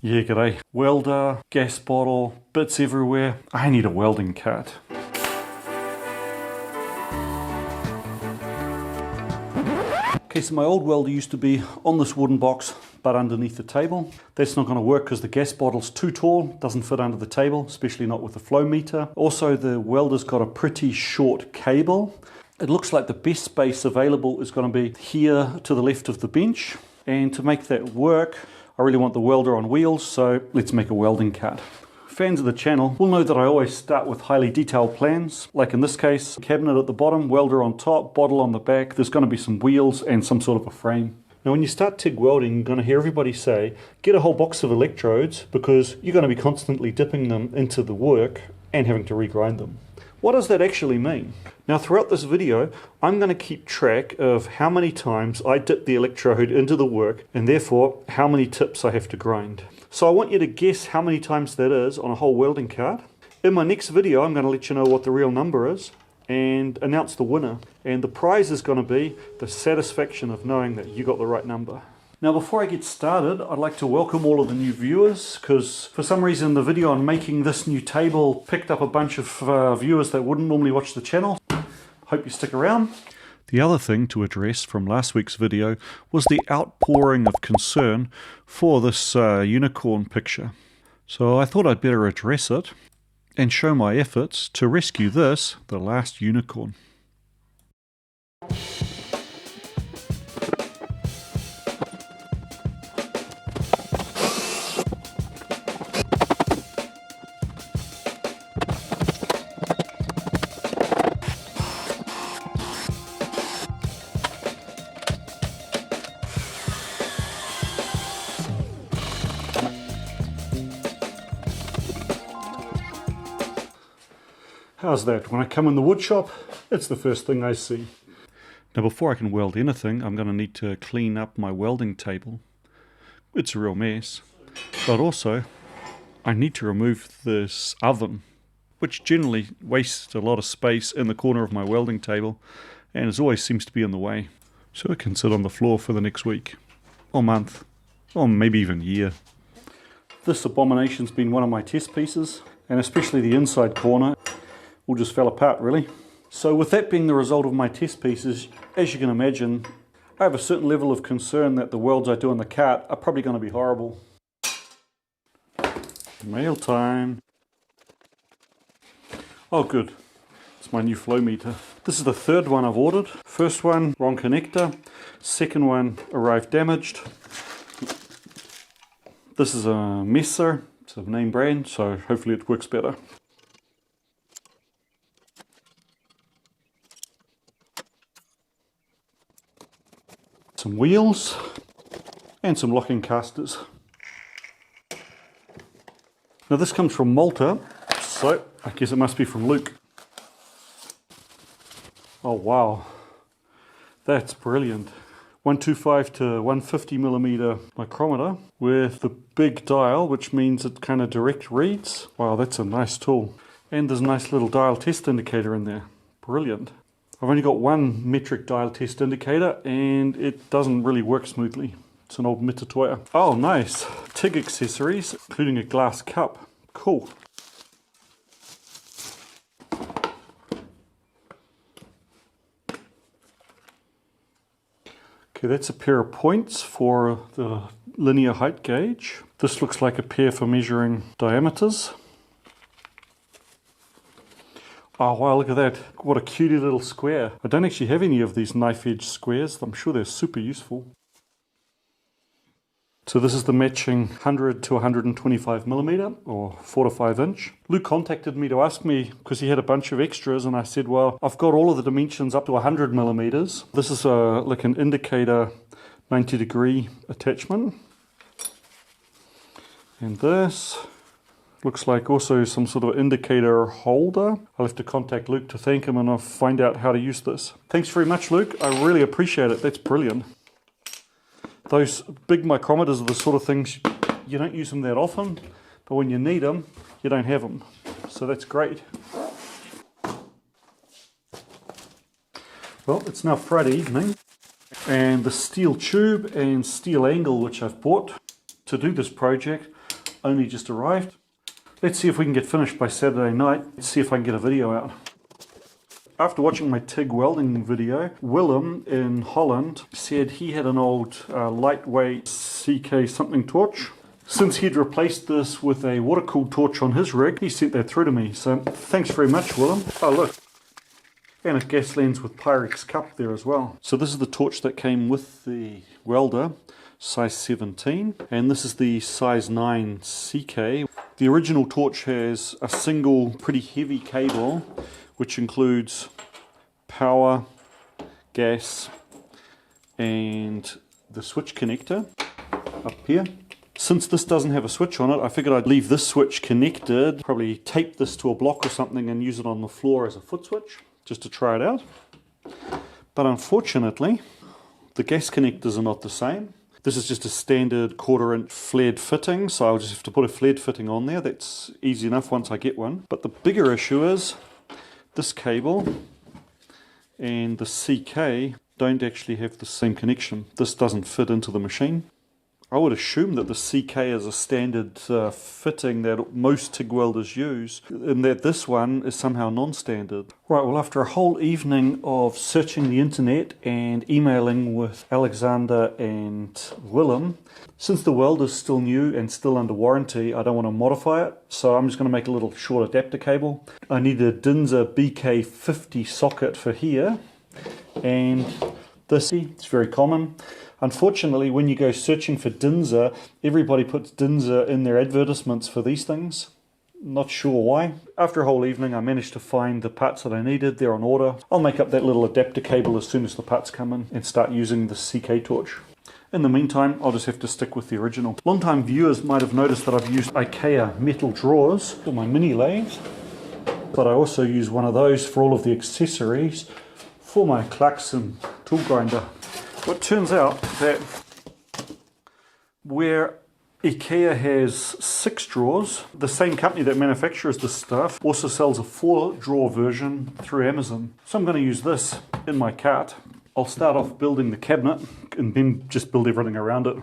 Yeah, g'day. Welder, gas bottle, bits everywhere. I need a welding cart. Okay, so my old welder used to be on this wooden box, but underneath the table. That's not going to work because the gas bottle's too tall, doesn't fit under the table, especially not with the flow meter. Also, the welder's got a pretty short cable. It looks like the best space available is going to be here to the left of the bench. And to make that work, I really want the welder on wheels, so let's make a welding cart. Fans of the channel will know that I always start with highly detailed plans. Like in this case, cabinet at the bottom, welder on top, bottle on the back. There's going to be some wheels and some sort of a frame. Now when you start TIG welding, you're going to hear everybody say, get a whole box of electrodes because you're going to be constantly dipping them into the work and having to regrind them. What does that actually mean? Now throughout this video, I'm going to keep track of how many times I dip the electrode into the work and therefore how many tips I have to grind. So I want you to guess how many times that is on a whole welding cart. In my next video, I'm going to let you know what the real number is and announce the winner. And the prize is going to be the satisfaction of knowing that you got the right number. Now before I get started, I'd like to welcome all of the new viewers because for some reason the video on making this new table picked up a bunch of viewers that wouldn't normally watch the channel. Hope you stick around. The other thing to address from last week's video was the outpouring of concern for this unicorn picture. So I thought I'd better address it and show my efforts to rescue this, the last unicorn. How's that? When I come in the wood shop, it's the first thing I see. Now before I can weld anything, I'm going to need to clean up my welding table. It's a real mess. But also, I need to remove this oven, which generally wastes a lot of space in the corner of my welding table, and it always seems to be in the way. So it can sit on the floor for the next week, or month, or maybe even year. This abomination's been one of my test pieces, and especially the inside corner. All just fell apart really. So with that being the result of my test pieces, as you can imagine, I have a certain level of concern that the welds I do on the cart are probably going to be horrible. Mail time. Oh good, it's my new flow meter. This is the third one I've ordered. First one, wrong connector. Second one arrived damaged. This is a Messer, it's a name brand, so hopefully it works better. Some wheels and some locking casters. Now this comes from Malta, so I guess it must be from Luke. Oh wow, that's brilliant. 125 to 150 millimeter micrometer with the big dial, which means it kind of direct reads. Wow, that's a nice tool. And there's a nice little dial test indicator in there. Brilliant. I've only got one metric dial test indicator and it doesn't really work smoothly. It's an old Mitatoya. Oh nice. TIG accessories, including a glass cup. Cool. Okay, that's a pair of points for the linear height gauge. This looks like a pair for measuring diameters. Oh wow, look at that. What a cutie little square. I don't actually have any of these knife edge squares. I'm sure they're super useful. So this is the matching 100 to 125 millimeter or 4 to 5 inch. Luke contacted me to ask me because he had a bunch of extras and I said, well, I've got all of the dimensions up to 100 millimeters. This is like an indicator 90-degree attachment. And this looks like also some sort of indicator holder. I'll have to contact Luke to thank him and I'll find out how to use this. Thanks very much, Luke. I really appreciate it. That's brilliant. Those big micrometers are the sort of things, you don't use them that often, but when you need them, you don't have them. So that's great. Well, it's now Friday evening, and the steel tube and steel angle which I've bought to do this project only just arrived. Let's see if we can get finished by Saturday night. Let's see if I can get a video out. After watching my TIG welding video, Willem in Holland said he had an old lightweight CK something torch. Since he'd replaced this with a water-cooled torch on his rig, he sent that through to me. So thanks very much, Willem. Oh look, and a gas lens with Pyrex cup there as well. So this is the torch that came with the welder, size 17, and this is the size 9 CK. The original torch has a single pretty heavy cable, which includes power, gas, and the switch connector up here. Since this doesn't have a switch on it, I figured I'd leave this switch connected, probably tape this to a block or something and use it on the floor as a foot switch, just to try it out. But unfortunately, the gas connectors are not the same. This is just a standard 1/4 inch flared fitting, so I'll just have to put a flared fitting on there. That's easy enough once I get one. But the bigger issue is this cable and the CK don't actually have the same connection. This doesn't fit into the machine. I would assume that the CK is a standard fitting that most TIG welders use, and that this one is somehow non-standard. Right, well, after a whole evening of searching the internet and emailing with Alexander and Willem, since the welder's still new and still under warranty, I don't want to modify it, so I'm just going to make a little short adapter cable. I need a Dinsa BK50 socket for here, and this, it's very common. Unfortunately, when you go searching for Dinsa, everybody puts Dinsa in their advertisements for these things. Not sure why. After a whole evening, I managed to find the parts that I needed. They're on order. I'll make up that little adapter cable as soon as the parts come in and start using the CK torch. In the meantime, I'll just have to stick with the original. Long-time viewers might have noticed that I've used IKEA metal drawers for my mini lathe, but I also use one of those for all of the accessories for my Clarkson tool grinder. Well, it turns out that where IKEA has 6 drawers, the same company that manufactures this stuff also sells a 4-drawer version through Amazon. So I'm going to use this in my cart. I'll start off building the cabinet and then just build everything around it.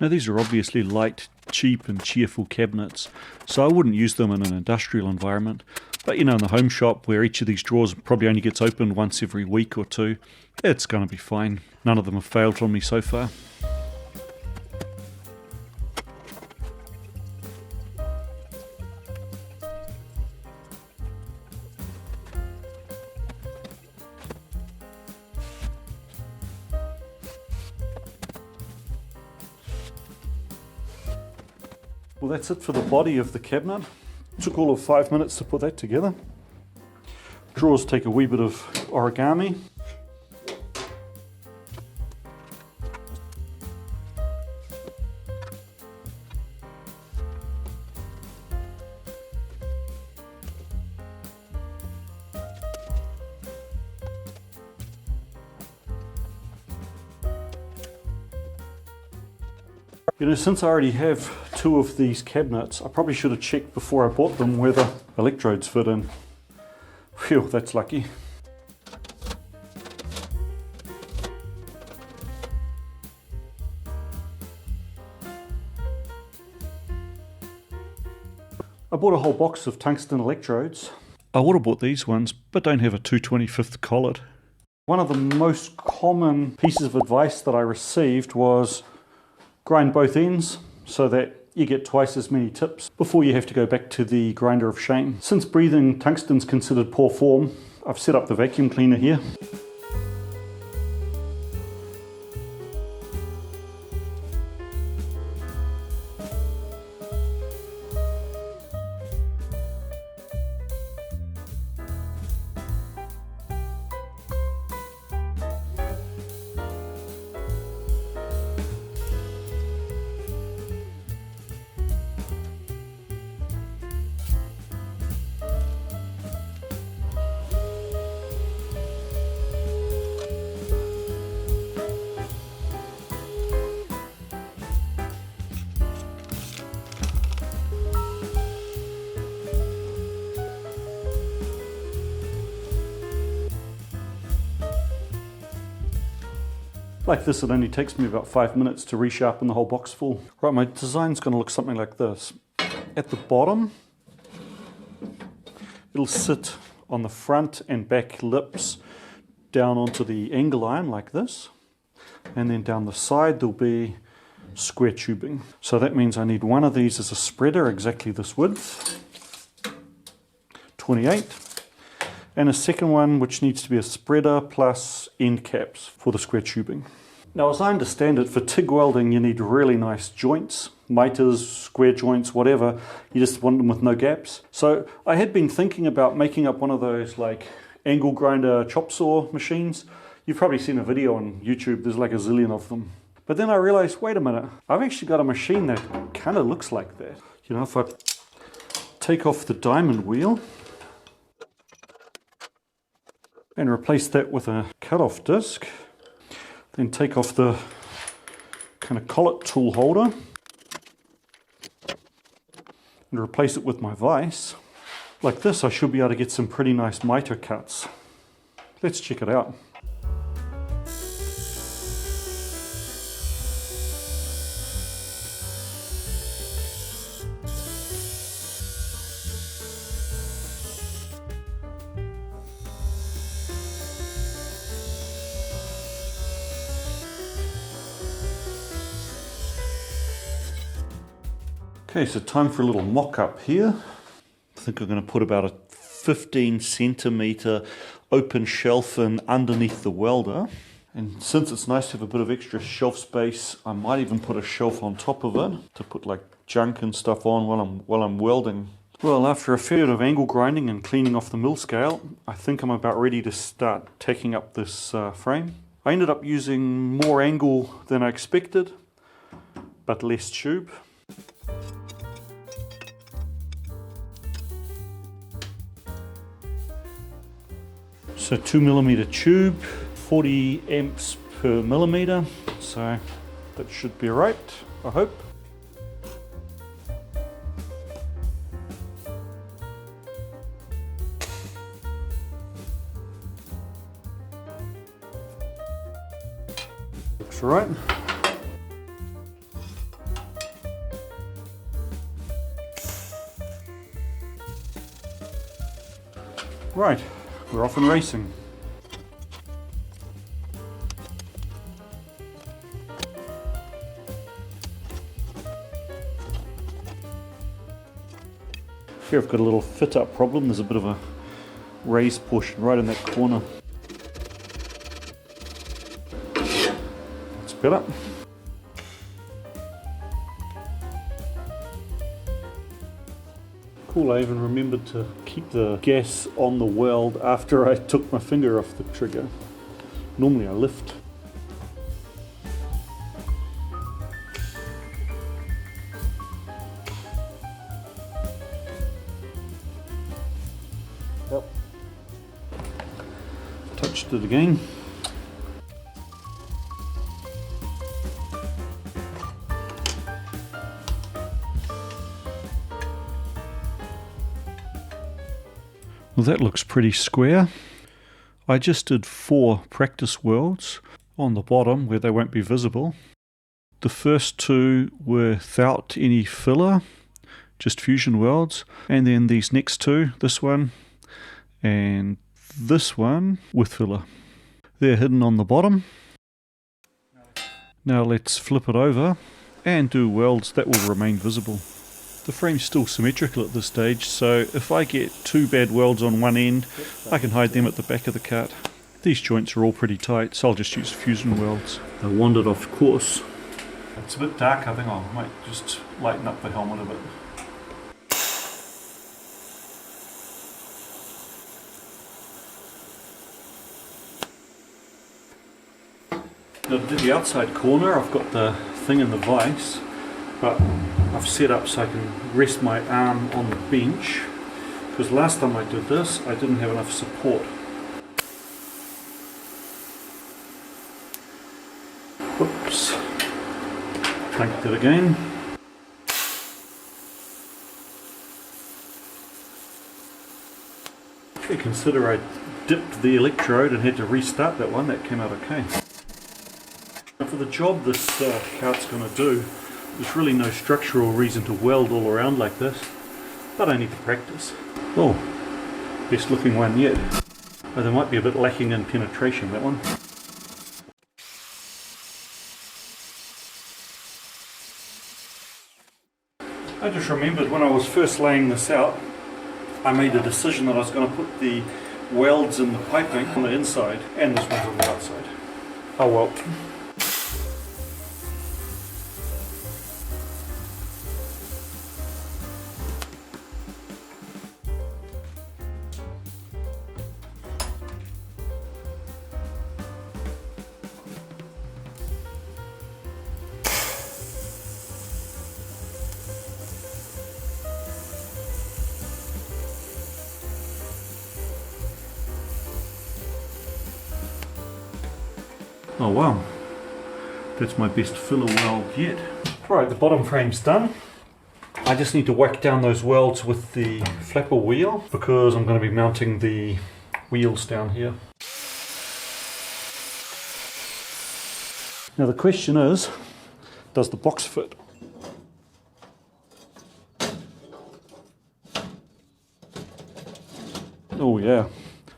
Now these are obviously light, cheap and cheerful cabinets, so I wouldn't use them in an industrial environment. But you know, in the home shop where each of these drawers probably only gets opened once every week or two, it's going to be fine. None of them have failed on me so far. Well, that's it for the body of the cabinet. It took all of 5 minutes to put that together. Drawers take a wee bit of origami. You know, since I already have 2 of these cabinets, I probably should have checked before I bought them where the electrodes fit in. Phew, that's lucky. I bought a whole box of tungsten electrodes. I would have bought these ones, but don't have a 2/25 collet. One of the most common pieces of advice that I received was grind both ends so that you get twice as many tips before you have to go back to the grinder of shame. Since breathing tungsten's considered poor form, I've set up the vacuum cleaner here. Like this, it only takes me about 5 minutes to resharpen the whole box full. Right, my design's going to look something like this. at the bottom, it'll sit on the front and back lips down onto the angle iron like this, and then down the side there'll be square tubing. So that means I need one of these as a spreader, exactly this width, 28, and a second one which needs to be a spreader plus end caps for the square tubing. Now, as I understand it, for TIG welding you need really nice joints, miters, square joints, whatever. You just want them with no gaps. So I had been thinking about making up one of those like angle grinder chop saw machines. You've probably seen a video on YouTube, there's like a zillion of them. But then I realized, wait a minute, I've actually got a machine that kind of looks like that. You know, if I take off the diamond wheel and replace that with a cut-off disc, then take off the kind of collet tool holder and replace it with my vise. Like this, I should be able to get some pretty nice miter cuts. Let's check it out. Okay, so time for a little mock-up here. I think I'm going to put about a 15 centimeter open shelf in underneath the welder. And since it's nice to have a bit of extra shelf space, I might even put a shelf on top of it to put like junk and stuff on while I'm welding. Well, after a fair bit of angle grinding and cleaning off the mill scale, I think I'm about ready to start tacking up this frame. I ended up using more angle than I expected, but less tube. So 2mm tube, 40 amps per millimeter, so that should be right, I hope. Looks right. Right. We're off and racing. Here I've got a little fit up problem. There's a bit of a raised portion right in that corner. That's better. Cool, I even remembered to keep the gas on the weld after I took my finger off the trigger. Normally I lift. Yep. Touched it again. Well, that looks pretty square. I just did 4 practice welds on the bottom where they won't be visible. The first 2 were without any filler, just fusion welds, and then these next 2, this one and this one, with filler. They're hidden on the bottom. Now let's flip it over and do welds that will remain visible. The frame's still symmetrical at this stage, so if I get 2 bad welds on one end, I can hide them at the back of the cut. These joints are all pretty tight, so I'll just use fusion welds. I wandered off course. It's a bit dark, I think I might just lighten up the helmet a bit. Now to do the outside corner, I've got the thing in the vise, but I've set up so I can rest my arm on the bench, because last time I did this I didn't have enough support. Whoops. Cranked it again. Okay, consider I dipped the electrode and had to restart that one. That came out okay. Now for the job this cart's going to do, There's really no structural reason to weld all around like this, but I need to practice. Oh, best looking one yet. Oh, there might be a bit lacking in penetration, that one. I just remembered when I was first laying this out, I made a decision that I was going to put the welds in the piping on the inside and this one's on the outside. Oh well. Oh wow, that's my best filler weld yet. Right, the bottom frame's done. I just need to whack down those welds with the flapper wheel because I'm going to be mounting the wheels down here. Now the question is, does the box fit? Oh yeah.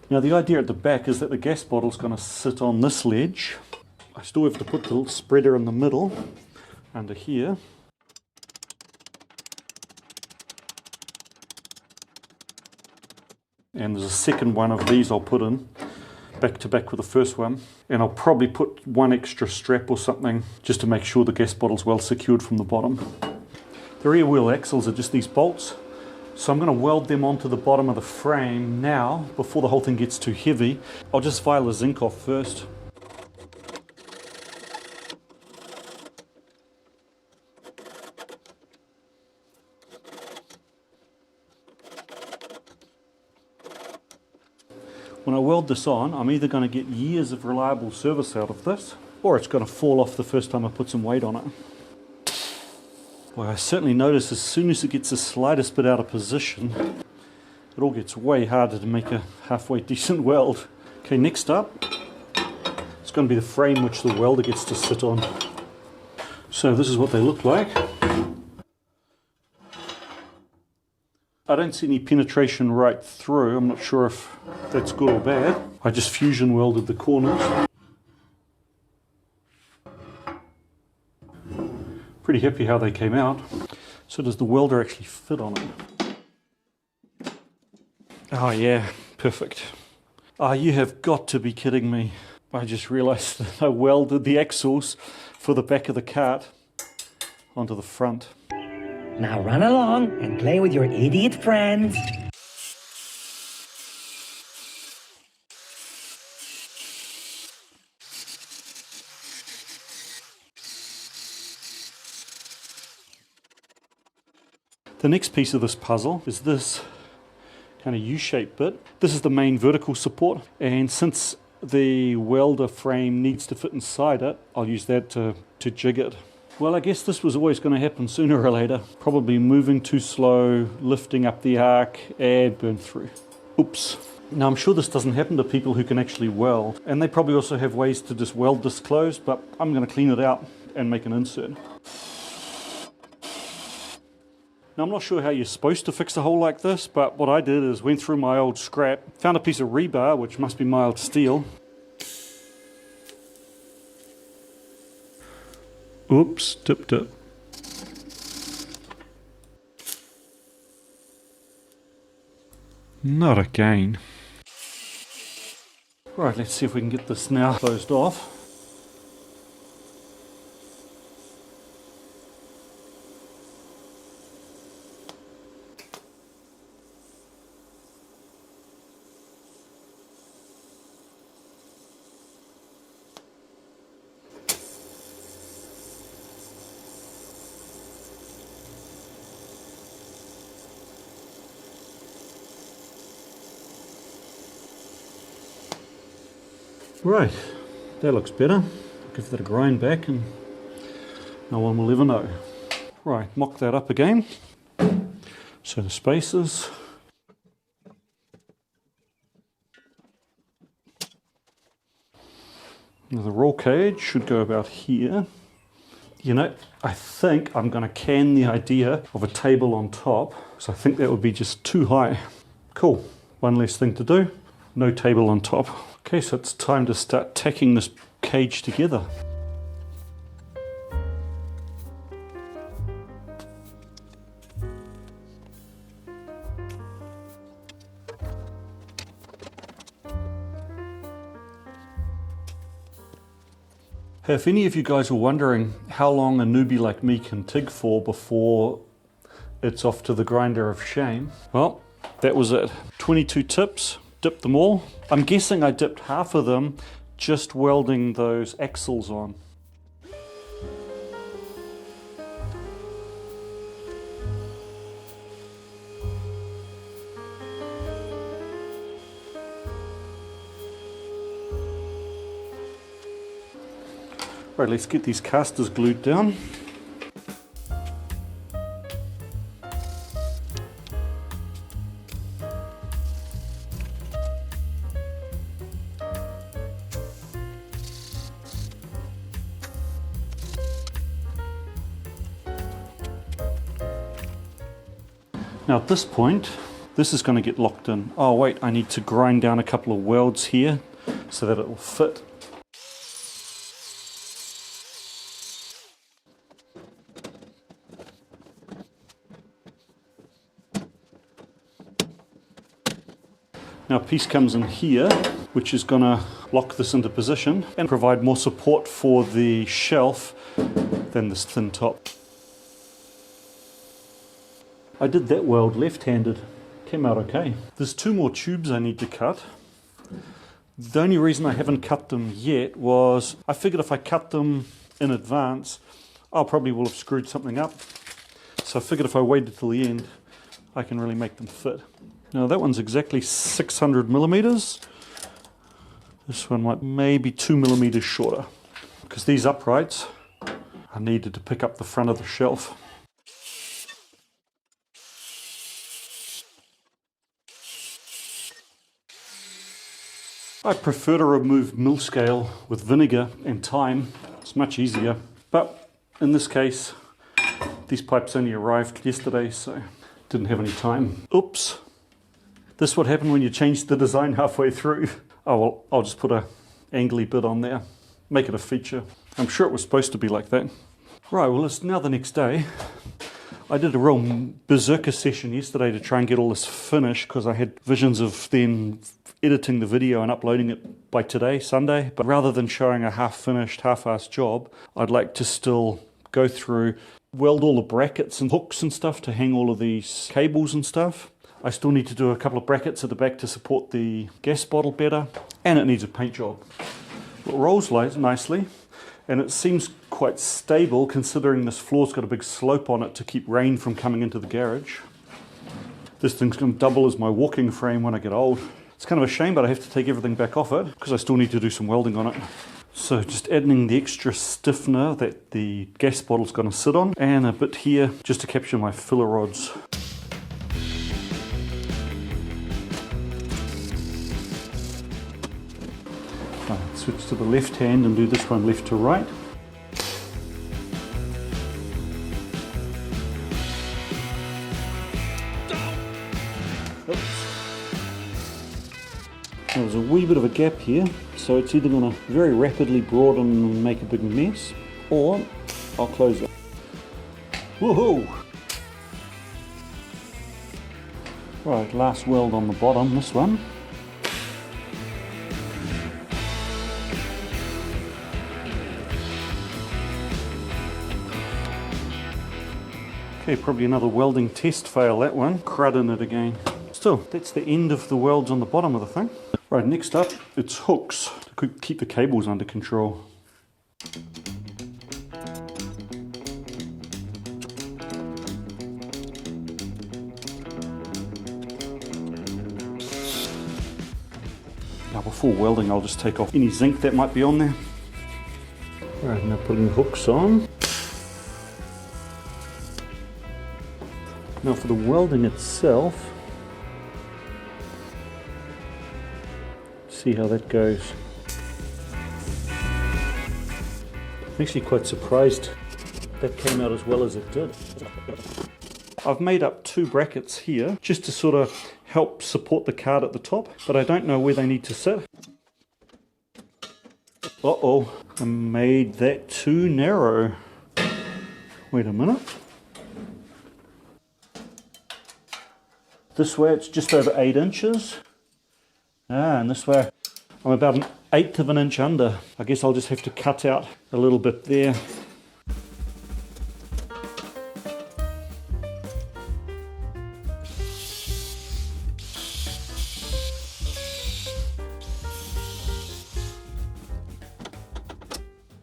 Now the idea at the back is that the gas bottle's going to sit on this ledge. I still have to put the little spreader in the middle, under here. And there's a second one of these I'll put in, back to back with the first one. And I'll probably put one extra strap or something, just to make sure the gas bottle's well secured from the bottom. The rear wheel axles are just these bolts. So I'm going to weld them onto the bottom of the frame now, before the whole thing gets too heavy. I'll just file the zinc off first. When I weld this on, I'm either going to get years of reliable service out of this, or it's going to fall off the first time I put some weight on it. Well, I certainly notice as soon as it gets the slightest bit out of position, it all gets way harder to make a halfway decent weld. Okay, next up, it's going to be the frame which the welder gets to sit on. So this is what they look like. I don't see any penetration right through. I'm not sure if that's good or bad. I just fusion welded the corners. Pretty happy how they came out. So does the welder actually fit on it? Oh yeah, perfect. Ah, you have got to be kidding me. I just realized that I welded the axles for the back of the cart onto the front. Now run along and play with your idiot friends. The next piece of this puzzle is this kind of U-shaped bit. This is the main vertical support, and since the welder frame needs to fit inside it, I'll use that to jig it. Well, I guess this was always going to happen sooner or later. Probably moving too slow, lifting up the arc, and burn through. Oops. Now I'm sure this doesn't happen to people who can actually weld, and they probably also have ways to just weld this closed, but I'm going to clean it out and make an insert. Now I'm not sure how you're supposed to fix a hole like this, but what I did is went through my old scrap, found a piece of rebar, which must be mild steel. Oops, tip tip. Not again. Right, let's see if we can get this now closed off. Right, that looks better. Give that a grind back and no one will ever know. Right, mock that up again. So the spacers. Now the roll cage should go about here. You know, I think I'm going to can the idea of a table on top, because I think that would be just too high. Cool, one less thing to do, no table on top. Okay, so it's time to start tacking this cage together. If any of you guys were wondering how long a newbie like me can TIG for before it's off to the grinder of shame, well, that was it. 22 tips, dipped them all. I'm guessing I dipped half of them just welding those axles on. Right, let's get these casters glued down. Now at this point, this is going to get locked in. Oh wait, I need to grind down a couple of welds here so that it will fit. Now a piece comes in here, which is going to lock this into position and provide more support for the shelf than this thin top. I did that weld left-handed, came out okay. There's 2 more tubes I need to cut. The only reason I haven't cut them yet was I figured if I cut them in advance, I probably will have screwed something up. So I figured if I waited till the end, I can really make them fit. Now that one's exactly 600 millimeters. This one might maybe 2 millimeters shorter, because these uprights are needed to pick up the front of the shelf. I prefer to remove mill scale with vinegar and thyme. It's much easier. But in this case, these pipes only arrived yesterday, so didn't have any time. Oops. This is what happened when you change the design halfway through. Oh well, I'll just put a angly bit on there. Make it a feature. I'm sure it was supposed to be like that. Right, well it's now the next day. I did a real berserker session yesterday to try and get all this finished, because I had visions of then editing the video and uploading it by today, Sunday. But rather than showing a half-finished, half-assed job, I'd like to still go through, weld all the brackets and hooks and stuff to hang all of these cables and stuff. I still need to do a couple of brackets at the back to support the gas bottle better, and it needs a paint job. It rolls nicely, and it seems quite stable considering this floor's got a big slope on it to keep rain from coming into the garage. This thing's going to double as my walking frame when I get old. It's kind of a shame, but I have to take everything back off it because I still need to do some welding on it. So just adding the extra stiffener that the gas bottle's going to sit on, and a bit here just to capture my filler rods. Switch to the left hand and do this one left to right. Oops. There's a wee bit of a gap here, so it's either going to very rapidly broaden and make a big mess, or I'll close it. Woohoo! Right, last weld on the bottom, this one. Okay, probably another welding test fail, that one. Crud in it again. Still, that's the end of the welds on the bottom of the thing. Right, next up, it's hooks to keep the cables under control. Now before welding, I'll just take off any zinc that might be on there. Right, now putting the hooks on. Now for the welding itself, see how that goes. I'm actually quite surprised that came out as well as it did. I've made up 2 brackets here just to sort of help support the card at the top, but I don't know where they need to sit. Uh-oh, I made that too narrow. Wait a minute. This way it's just over 8 inches. And this way I'm about 1/8 of an inch under. I guess I'll just have to cut out a little bit there.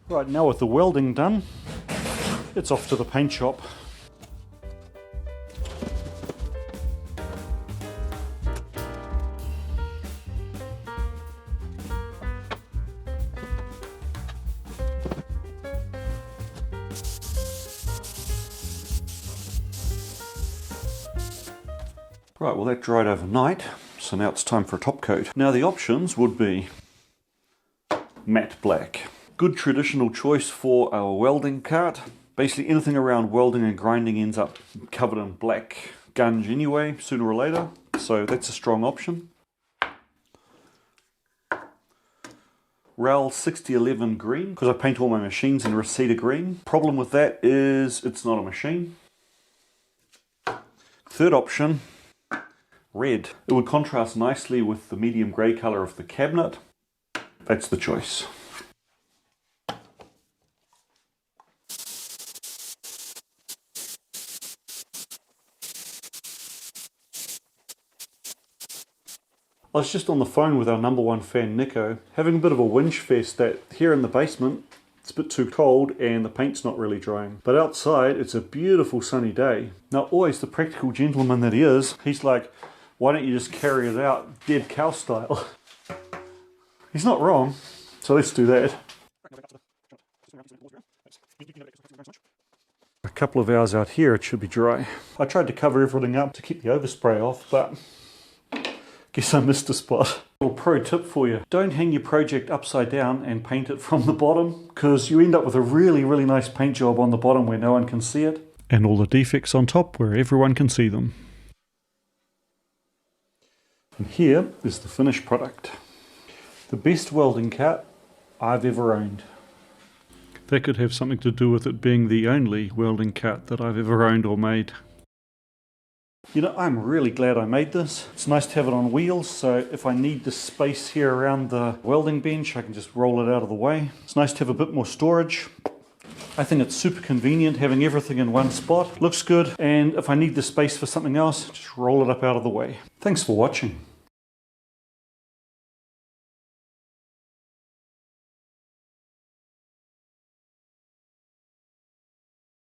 Right, now with the welding done, it's off to the paint shop. Right, well that dried overnight, so now it's time for a top coat. Now the options would be matte black. Good traditional choice for a welding cart. Basically anything around welding and grinding ends up covered in black gunge anyway, sooner or later, so that's a strong option. RAL 6011 green, because I paint all my machines in Reseda green. Problem with that is it's not a machine. Third option, red. It would contrast nicely with the medium grey colour of the cabinet. That's the choice. I was just on the phone with our #1 fan Nico, having a bit of a whinge fest that here in the basement it's a bit too cold and the paint's not really drying. But outside it's a beautiful sunny day. Now always the practical gentleman that he is, he's like, why don't you just carry it out dead cow style? He's not wrong, so let's do that. A couple of hours out here it should be dry. I tried to cover everything up to keep the overspray off, but guess I missed a spot. Little pro tip for you. Don't hang your project upside down and paint it from the bottom, because you end up with a really, really nice paint job on the bottom where no one can see it. And all the defects on top where everyone can see them. And here is the finished product. The best welding cart I've ever owned. That could have something to do with it being the only welding cart that I've ever owned or made. You know, I'm really glad I made this. It's nice to have it on wheels, so if I need the space here around the welding bench, I can just roll it out of the way. It's nice to have a bit more storage. I think it's super convenient having everything in one spot. Looks good, and if I need the space for something else, just roll it up out of the way. Thanks for watching.